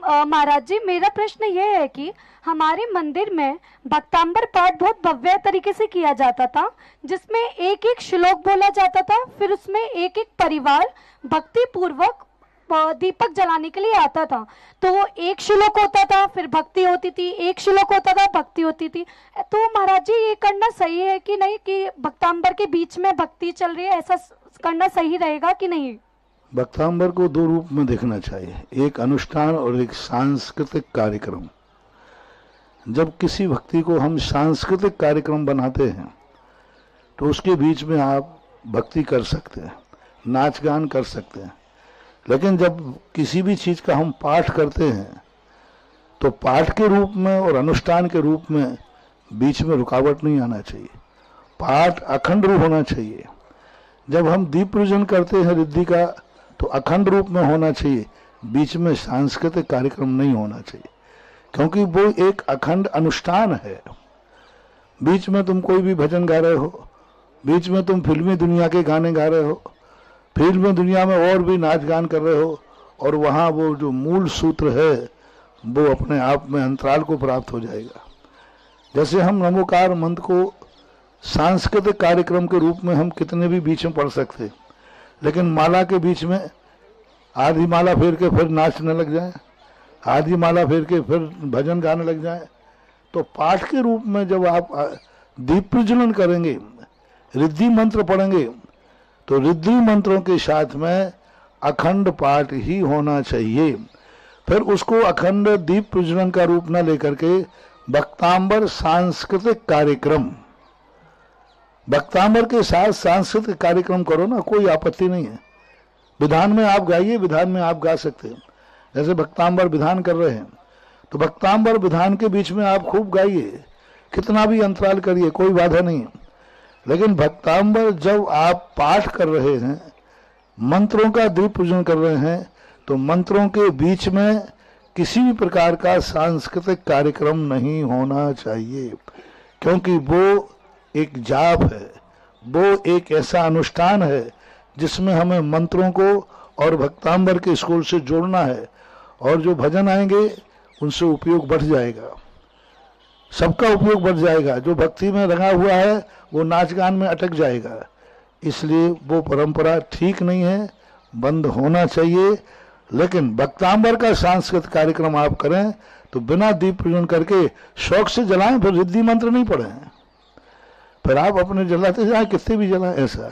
महाराज जी, मेरा प्रश्न ये है कि हमारे मंदिर में भक्तांबर पाठ बहुत भव्य तरीके से किया जाता था, जिसमें एक एक श्लोक बोला जाता था। फिर उसमें एक एक परिवार भक्ति पूर्वक दीपक जलाने के लिए आता था। तो एक श्लोक होता था, फिर भक्ति होती थी, एक श्लोक होता था, भक्ति होती थी। तो महाराज जी, ये करना सही है कि नहीं, कि भक्तांबर के बीच में भक्ति चल रही है, ऐसा करना सही रहेगा कि नहीं? भक्तांबर को दो रूप में देखना चाहिए, एक अनुष्ठान और एक सांस्कृतिक कार्यक्रम। जब किसी भक्ति को हम सांस्कृतिक कार्यक्रम बनाते हैं तो उसके बीच में आप भक्ति कर सकते हैं, नाच गान कर सकते हैं। लेकिन जब किसी भी चीज का हम पाठ करते हैं तो पाठ के रूप में और अनुष्ठान के रूप में बीच में रुकावट नहीं आना चाहिए। पाठ अखंड रूप होना चाहिए। जब हम दीप पूजन करते हैं रिद्धि का तो अखंड रूप में होना चाहिए, बीच में सांस्कृतिक कार्यक्रम नहीं होना चाहिए, क्योंकि वो एक अखंड अनुष्ठान है। बीच में तुम कोई भी भजन गा रहे हो, बीच में तुम फिल्मी दुनिया के गाने गा रहे हो, फिल्मी दुनिया में और भी नाच गान कर रहे हो, और वहां वो जो मूल सूत्र है वो अपने आप में अंतराल को प्राप्त हो जाएगा। जैसे हम नमोकार मंत्र को सांस्कृतिक कार्यक्रम के रूप में हम कितने भी बीच में पढ़ सकते, लेकिन माला के बीच में आधी माला फेर के फिर नाचने लग जाए, आधी माला फेर के फिर भजन गाने लग जाए, तो पाठ के रूप में जब आप दीप प्रज्वलन करेंगे, रिद्धि मंत्र पढ़ेंगे, तो रिद्धि मंत्रों के साथ में अखंड पाठ ही होना चाहिए। फिर उसको अखंड दीप प्रज्वलन का रूप न लेकर के भक्तांबर सांस्कृतिक कार्यक्रम, भक्तांबर के साथ सांस्कृतिक कार्यक्रम करो ना, कोई आपत्ति नहीं है। विधान में आप गाइए, विधान में आप गा सकते हैं। जैसे भक्तांबर विधान कर रहे हैं तो भक्तांबर विधान के बीच में आप खूब गाइए, कितना भी अंतराल करिए, कोई बाधा नहीं है। लेकिन भक्तांबर जब आप पाठ कर रहे हैं, मंत्रों का दीप पूजन कर रहे हैं, तो मंत्रों के बीच में किसी भी प्रकार का सांस्कृतिक कार्यक्रम नहीं होना चाहिए, क्योंकि वो एक जाप है, वो एक ऐसा अनुष्ठान है जिसमें हमें मंत्रों को और भक्तांबर के स्कूल से जोड़ना है, और जो भजन आएंगे उनसे उपयोग बढ़ जाएगा, सबका उपयोग बढ़ जाएगा। जो भक्ति में रंगा हुआ है वो नाच गान में अटक जाएगा। इसलिए वो परंपरा ठीक नहीं है, बंद होना चाहिए। लेकिन भक्तांबर का सांस्कृतिक कार्यक्रम आप करें तो बिना दीप पूजन करके शौक से जलाएं, फिर रिद्धि मंत्र नहीं पढ़ें, फिर आप अपने जलाते जाएं, कितने भी जलाएं, ऐसा